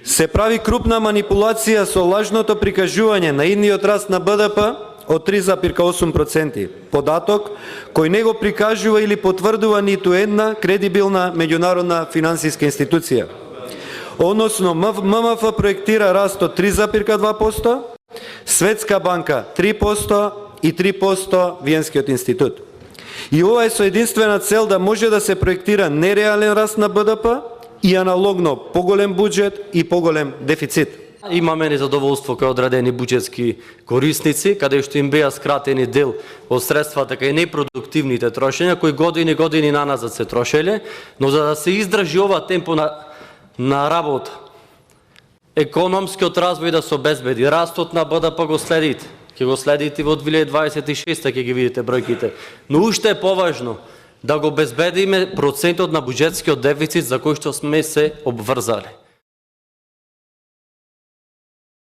Се прави крупна манипулација со лажното прикажување на идниот раст на БДП од 3,8%, податок кој не го прикажува или потврдува ниту една кредибилна меѓународна финансиска институција. Односно, ММФ проектира раст од 3,2%, Светска банка 3% и 3% Виенскиот институт. И ова е со единствена цел да може да се проектира нереален раст на БДП и аналогно поголем буџет и поголем дефицит. Имаме незадоволство кај одредени буџетски корисници, каде што им беа скратени дел од средствата кај непродуктивните трошења, кои години наназад се трошеле, но за да се издржи ова темпо на работа, економскиот развој да се обезбеди, растот на БДП го следите, ќе го следите во 2026, ќе ги видите бројките, но уште е поважно да го обезбедиме процентот на буџетскиот дефицит за кој што сме се обврзали.